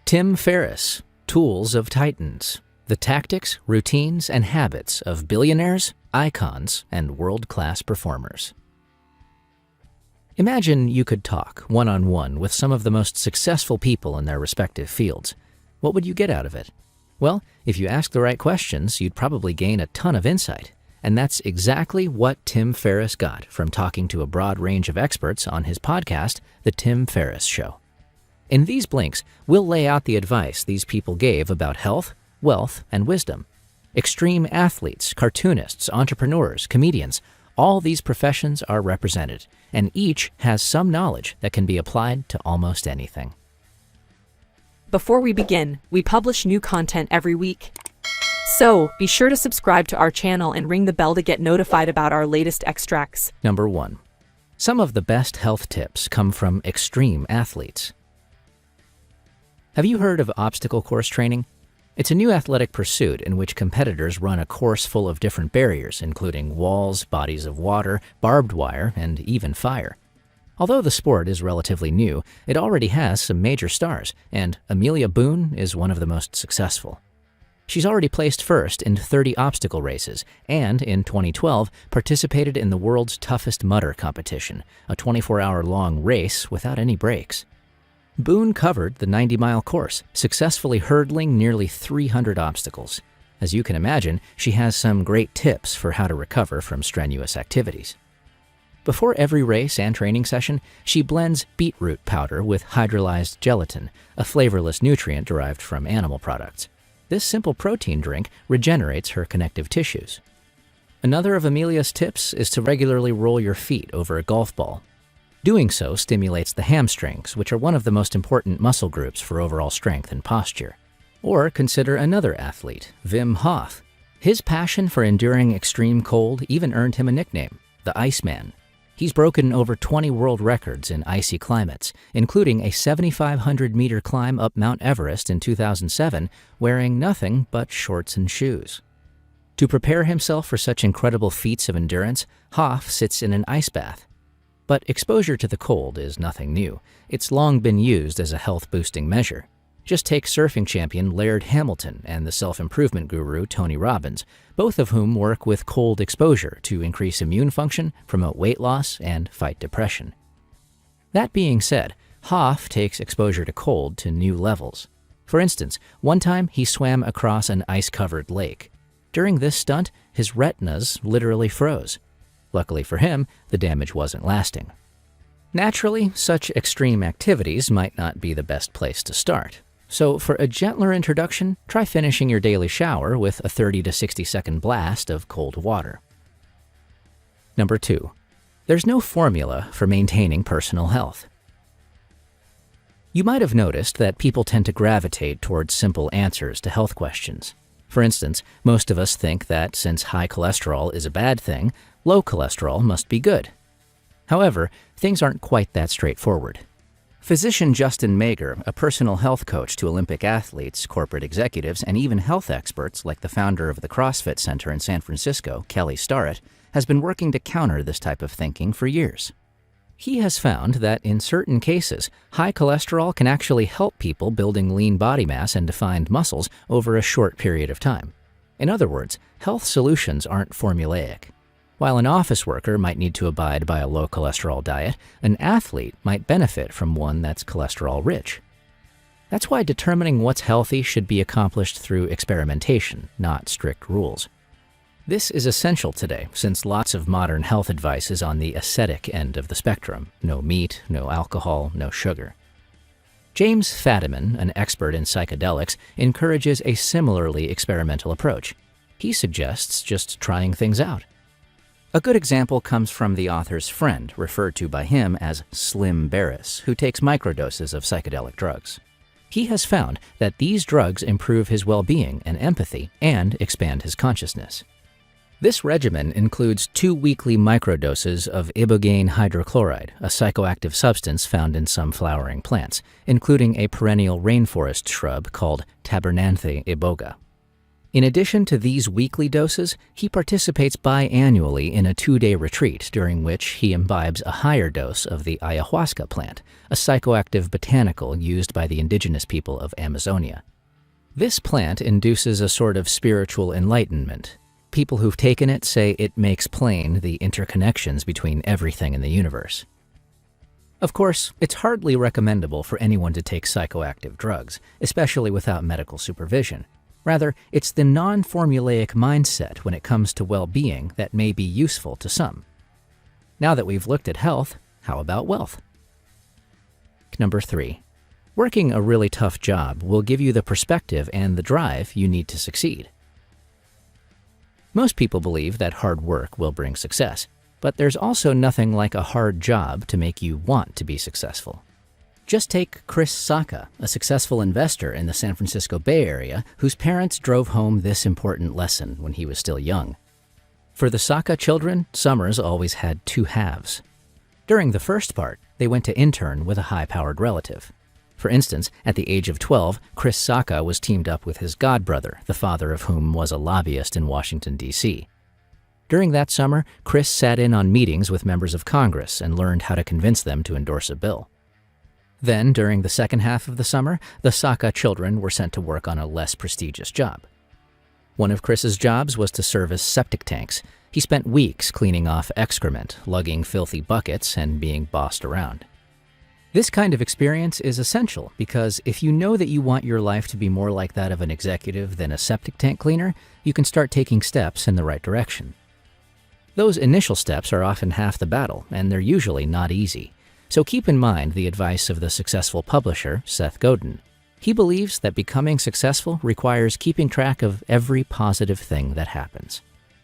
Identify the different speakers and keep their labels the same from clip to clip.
Speaker 1: Tim Ferriss, Tools of Titans, the tactics, routines, and habits of billionaires, icons, and world-class performers. Imagine you could talk one-on-one with some of the most successful people in their respective fields. What would you get out of it? Well, if you ask the right questions, you'd probably gain a ton of insight. And that's exactly what Tim Ferriss got from talking to a broad range of experts on his podcast, The Tim Ferriss Show. In these blinks, we'll lay out the advice these people gave about health, wealth, and wisdom. Extreme athletes, cartoonists, entrepreneurs, comedians, all these professions are represented, and each has some knowledge that can be applied to almost anything.
Speaker 2: Before we begin, we publish new content every week. So, be sure to subscribe to our channel and ring the bell to get notified about our latest extracts.
Speaker 1: Number 1. Some of the best health tips come from extreme athletes. Have you heard of obstacle course training? It's a new athletic pursuit in which competitors run a course full of different barriers, including walls, bodies of water, barbed wire, and even fire. Although the sport is relatively new, it already has some major stars, and Amelia Boone is one of the most successful. She's already placed first in 30 obstacle races, and in 2012 participated in the world's toughest mudder competition, a 24-hour-long race without any breaks. Boone covered the 90-mile course, successfully hurdling nearly 300 obstacles. As you can imagine, she has some great tips for how to recover from strenuous activities. Before every race and training session, she blends beetroot powder with hydrolyzed gelatin, a flavorless nutrient derived from animal products. This simple protein drink regenerates her connective tissues. Another of Amelia's tips is to regularly roll your feet over a golf ball. Doing so stimulates the hamstrings, which are one of the most important muscle groups for overall strength and posture. Or consider another athlete, Wim Hof. His passion for enduring extreme cold even earned him a nickname, the Iceman. He's broken over 20 world records in icy climates, including a 7,500-meter climb up Mount Everest in 2007, wearing nothing but shorts and shoes. To prepare himself for such incredible feats of endurance, Hof sits in an ice bath. But exposure to the cold is nothing new. It's long been used as a health-boosting measure. Just take surfing champion Laird Hamilton and the self-improvement guru Tony Robbins, both of whom work with cold exposure to increase immune function, promote weight loss, and fight depression. That being said, Hof takes exposure to cold to new levels. For instance, one time he swam across an ice-covered lake. During this stunt, his retinas literally froze. Luckily for him, the damage wasn't lasting. Naturally, such extreme activities might not be the best place to start. So for a gentler introduction, try finishing your daily shower with a 30 to 60-second blast of cold water. Number 2. There's no formula for maintaining personal health. You might have noticed that people tend to gravitate towards simple answers to health questions. For instance, most of us think that since high cholesterol is a bad thing, low cholesterol must be good. However, things aren't quite that straightforward. Physician Justin Mager, a personal health coach to Olympic athletes, corporate executives, and even health experts like the founder of the CrossFit Center in San Francisco, Kelly Starrett, has been working to counter this type of thinking for years. He has found that in certain cases, high cholesterol can actually help people building lean body mass and defined muscles over a short period of time. In other words, health solutions aren't formulaic. While an office worker might need to abide by a low cholesterol diet, an athlete might benefit from one that's cholesterol rich. That's why determining what's healthy should be accomplished through experimentation, not strict rules. This is essential today, since lots of modern health advice is on the ascetic end of the spectrum. No meat, no alcohol, no sugar. James Fadiman, an expert in psychedelics, encourages a similarly experimental approach. He suggests just trying things out. A good example comes from the author's friend, referred to by him as Slim Barris, who takes microdoses of psychedelic drugs. He has found that these drugs improve his well-being and empathy and expand his consciousness. This regimen includes 2 weekly microdoses of ibogaine hydrochloride, a psychoactive substance found in some flowering plants, including a perennial rainforest shrub called Tabernanthe iboga. In addition to these weekly doses, he participates biannually in a 2-day retreat during which he imbibes a higher dose of the ayahuasca plant, a psychoactive botanical used by the indigenous people of Amazonia. This plant induces a sort of spiritual enlightenment. People who've taken it say it makes plain the interconnections between everything in the universe. Of course, it's hardly recommendable for anyone to take psychoactive drugs, especially without medical supervision. Rather, it's the non-formulaic mindset when it comes to well-being that may be useful to some. Now that we've looked at health, how about wealth? Number 3. Working a really tough job will give you the perspective and the drive you need to succeed. Most people believe that hard work will bring success, but there's also nothing like a hard job to make you want to be successful. Just take Chris Sacca, a successful investor in the San Francisco Bay Area whose parents drove home this important lesson when he was still young. For the Sacca children, summers always had 2 halves. During the first part, they went to intern with a high-powered relative. For instance, at the age of 12, Chris Sacca was teamed up with his godbrother, the father of whom was a lobbyist in Washington, D.C. During that summer, Chris sat in on meetings with members of Congress and learned how to convince them to endorse a bill. Then, during the second half of the summer, the Sacca children were sent to work on a less prestigious job. One of Chris's jobs was to service septic tanks. He spent weeks cleaning off excrement, lugging filthy buckets, and being bossed around. This kind of experience is essential because if you know that you want your life to be more like that of an executive than a septic tank cleaner, you can start taking steps in the right direction. Those initial steps are often half the battle, and they're usually not easy. So keep in mind the advice of the successful publisher, Seth Godin. He believes that becoming successful requires keeping track of every positive thing that happens.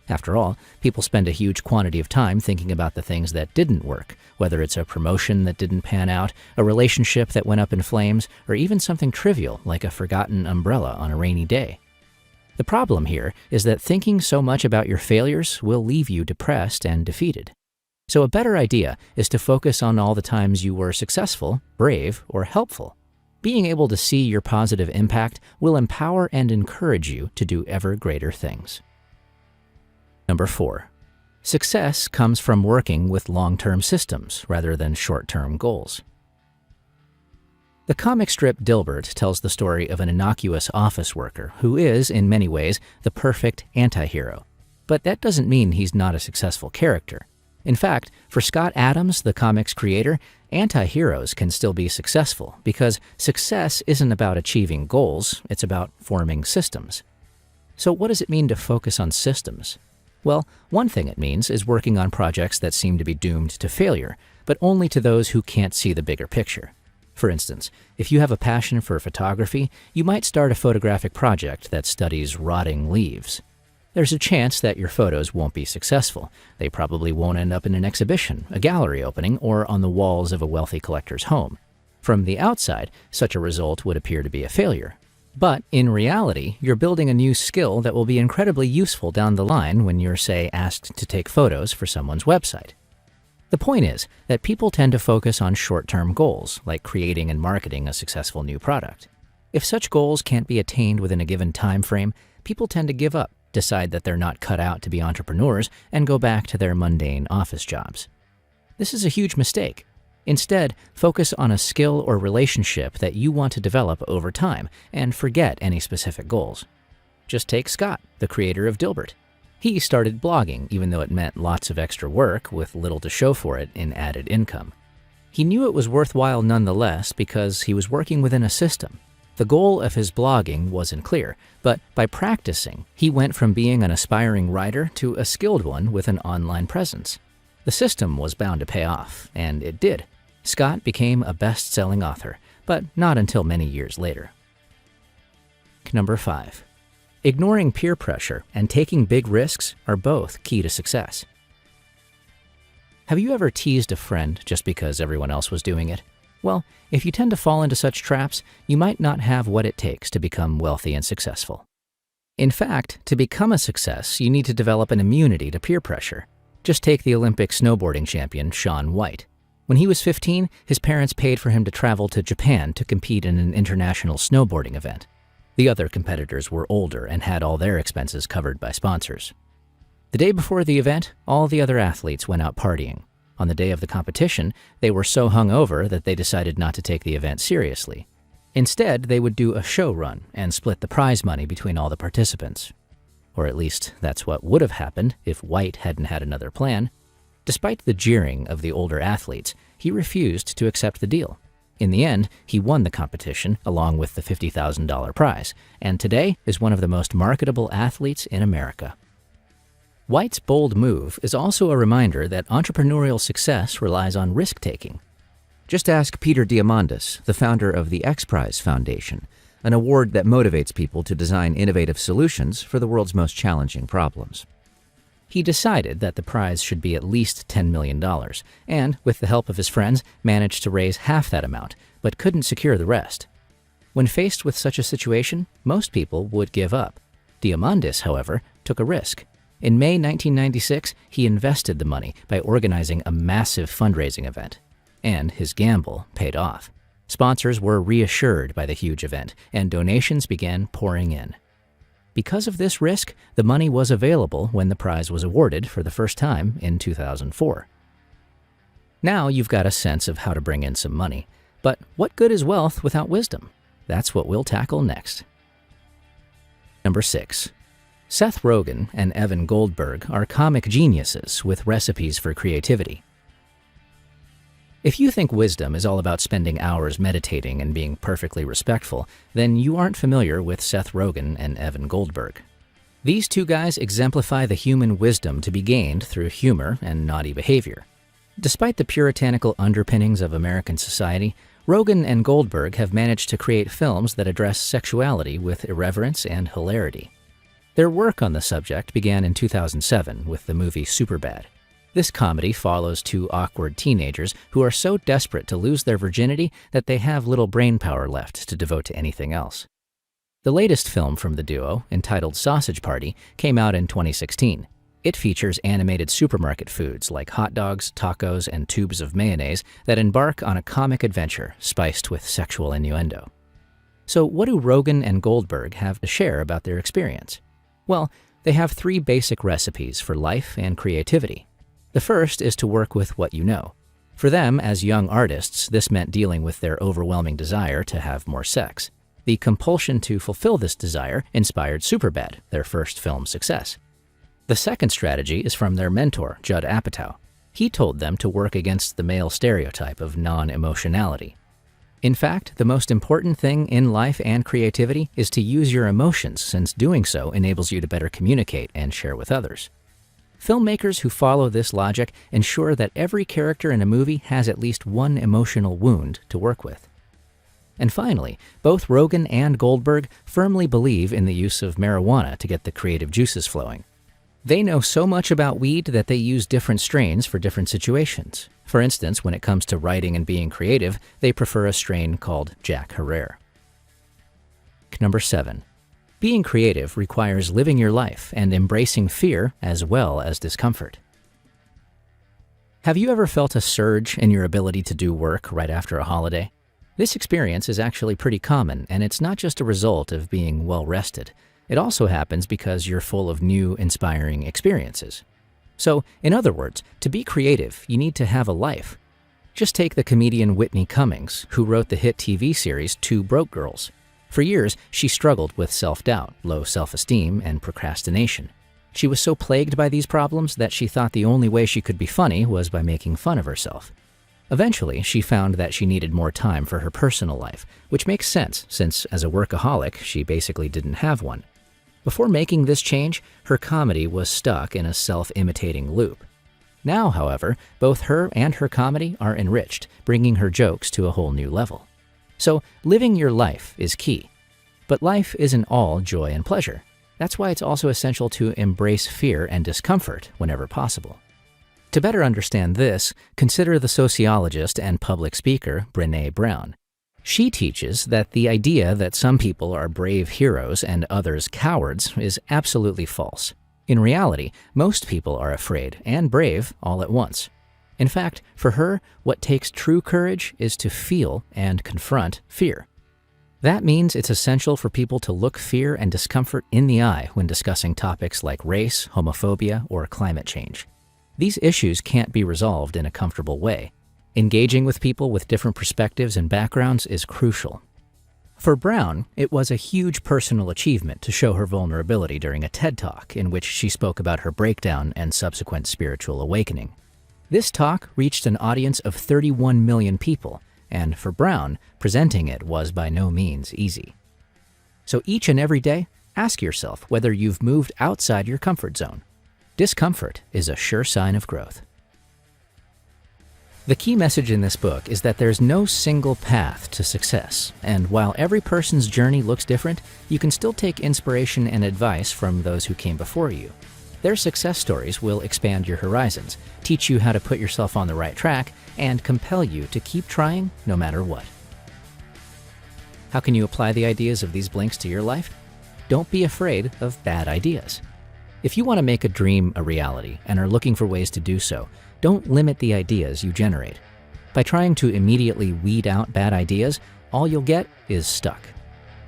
Speaker 1: After all, people spend a huge quantity of time thinking about the things that didn't work, whether it's a promotion that didn't pan out, a relationship that went up in flames, or even something trivial like a forgotten umbrella on a rainy day. The problem here is that thinking so much about your failures will leave you depressed and defeated. So a better idea is to focus on all the times you were successful, brave, or helpful. Being able to see your positive impact will empower and encourage you to do ever greater things. Number 4. Success comes from working with long-term systems rather than short-term goals. The comic strip Dilbert tells the story of an innocuous office worker who is, in many ways, the perfect anti-hero. But that doesn't mean he's not a successful character. In fact, for Scott Adams, the comic's creator, anti-heroes can still be successful because success isn't about achieving goals, it's about forming systems. So what does it mean to focus on systems? Well, one thing it means is working on projects that seem to be doomed to failure, but only to those who can't see the bigger picture. For instance, if you have a passion for photography, you might start a photographic project that studies rotting leaves. There's a chance that your photos won't be successful. They probably won't end up in an exhibition, a gallery opening, or on the walls of a wealthy collector's home. From the outside, such a result would appear to be a failure. But in reality, you're building a new skill that will be incredibly useful down the line when you're, say, asked to take photos for someone's website. The point is that people tend to focus on short-term goals, like creating and marketing a successful new product. If such goals can't be attained within a given time frame, people tend to give up, decide that they're not cut out to be entrepreneurs, and go back to their mundane office jobs. This is a huge mistake. Instead, focus on a skill or relationship that you want to develop over time, and forget any specific goals. Just take Scott, the creator of Dilbert. He started blogging, even though it meant lots of extra work with little to show for it in added income. He knew it was worthwhile nonetheless because he was working within a system. The goal of his blogging wasn't clear, but by practicing, he went from being an aspiring writer to a skilled one with an online presence. The system was bound to pay off, and it did. Scott became a best-selling author, but not until many years later. Number 5. Ignoring peer pressure and taking big risks are both key to success. Have you ever teased a friend just because everyone else was doing it? Well, if you tend to fall into such traps, you might not have what it takes to become wealthy and successful. In fact, to become a success, you need to develop an immunity to peer pressure. Just take the Olympic snowboarding champion Shaun White. When he was 15, his parents paid for him to travel to Japan to compete in an international snowboarding event. The other competitors were older and had all their expenses covered by sponsors. The day before the event, all the other athletes went out partying. On the day of the competition, they were so hungover that they decided not to take the event seriously. Instead, they would do a show run and split the prize money between all the participants. Or at least, that's what would have happened if White hadn't had another plan. Despite the jeering of the older athletes, he refused to accept the deal. In the end, he won the competition along with the $50,000 prize, and today is one of the most marketable athletes in America. White's bold move is also a reminder that entrepreneurial success relies on risk-taking. Just ask Peter Diamandis, the founder of the X Prize Foundation, an award that motivates people to design innovative solutions for the world's most challenging problems. He decided that the prize should be at least $10 million, and, with the help of his friends, managed to raise half that amount, but couldn't secure the rest. When faced with such a situation, most people would give up. Diamandis, however, took a risk. In May 1996, he invested the money by organizing a massive fundraising event. And his gamble paid off. Sponsors were reassured by the huge event, and donations began pouring in. Because of this risk, the money was available when the prize was awarded for the first time in 2004. Now you've got a sense of how to bring in some money. But what good is wealth without wisdom? That's what we'll tackle next. Number 6. Seth Rogen and Evan Goldberg are comic geniuses with recipes for creativity. If you think wisdom is all about spending hours meditating and being perfectly respectful, then you aren't familiar with Seth Rogen and Evan Goldberg. These two guys exemplify the human wisdom to be gained through humor and naughty behavior. Despite the puritanical underpinnings of American society, Rogen and Goldberg have managed to create films that address sexuality with irreverence and hilarity. Their work on the subject began in 2007 with the movie Superbad. This comedy follows two awkward teenagers who are so desperate to lose their virginity that they have little brain power left to devote to anything else. The latest film from the duo, entitled Sausage Party, came out in 2016. It features animated supermarket foods like hot dogs, tacos, and tubes of mayonnaise that embark on a comic adventure spiced with sexual innuendo. So what do Rogen and Goldberg have to share about their experience? Well, they have 3 basic recipes for life and creativity. The first is to work with what you know. For them, as young artists, this meant dealing with their overwhelming desire to have more sex. The compulsion to fulfill this desire inspired Superbad, their first film success. The second strategy is from their mentor, Judd Apatow. He told them to work against the male stereotype of non-emotionality. In fact, the most important thing in life and creativity is to use your emotions, since doing so enables you to better communicate and share with others. Filmmakers who follow this logic ensure that every character in a movie has at least one emotional wound to work with. And finally, both Rogen and Goldberg firmly believe in the use of marijuana to get the creative juices flowing. They know so much about weed that they use different strains for different situations. For instance, when it comes to writing and being creative, they prefer a strain called Jack Herrera. Number 7. Being creative requires living your life and embracing fear as well as discomfort. Have you ever felt a surge in your ability to do work right after a holiday? This experience is actually pretty common, and it's not just a result of being well rested. It also happens because you're full of new, inspiring experiences. So, in other words, to be creative, you need to have a life. Just take the comedian Whitney Cummings, who wrote the hit TV series Two Broke Girls. For years, she struggled with self-doubt, low self-esteem, and procrastination. She was so plagued by these problems that she thought the only way she could be funny was by making fun of herself. Eventually, she found that she needed more time for her personal life, which makes sense since, as a workaholic, she basically didn't have one. Before making this change, her comedy was stuck in a self-imitating loop. Now, however, both her and her comedy are enriched, bringing her jokes to a whole new level. So, living your life is key. But life isn't all joy and pleasure. That's why it's also essential to embrace fear and discomfort whenever possible. To better understand this, consider the sociologist and public speaker Brené Brown. She teaches that the idea that some people are brave heroes and others cowards is absolutely false. In reality, most people are afraid and brave all at once. In fact, for her, what takes true courage is to feel and confront fear. That means it's essential for people to look fear and discomfort in the eye when discussing topics like race, homophobia, or climate change. These issues can't be resolved in a comfortable way. Engaging with people with different perspectives and backgrounds is crucial. For Brown, it was a huge personal achievement to show her vulnerability during a TED Talk in which she spoke about her breakdown and subsequent spiritual awakening. This talk reached an audience of 31 million people, and for Brown, presenting it was by no means easy. So each and every day, ask yourself whether you've moved outside your comfort zone. Discomfort is a sure sign of growth. The key message in this book is that there's no single path to success, and while every person's journey looks different, you can still take inspiration and advice from those who came before you. Their success stories will expand your horizons, teach you how to put yourself on the right track, and compel you to keep trying no matter what. How can you apply the ideas of these blinks to your life? Don't be afraid of bad ideas. If you want to make a dream a reality and are looking for ways to do so, don't limit the ideas you generate. By trying to immediately weed out bad ideas, all you'll get is stuck.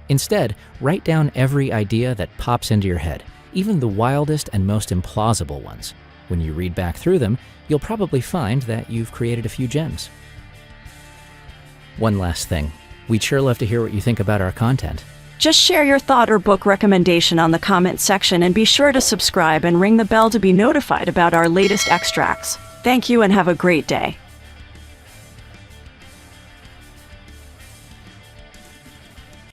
Speaker 1: Instead, write down every idea that pops into your head, even the wildest and most implausible ones. When you read back through them, you'll probably find that you've created a few gems. One last thing. We'd sure love to hear what you think about our content.
Speaker 3: Just share your thought or book recommendation on the comment section and be sure to subscribe and ring the bell to be notified about our latest extracts. Thank you and have a great day.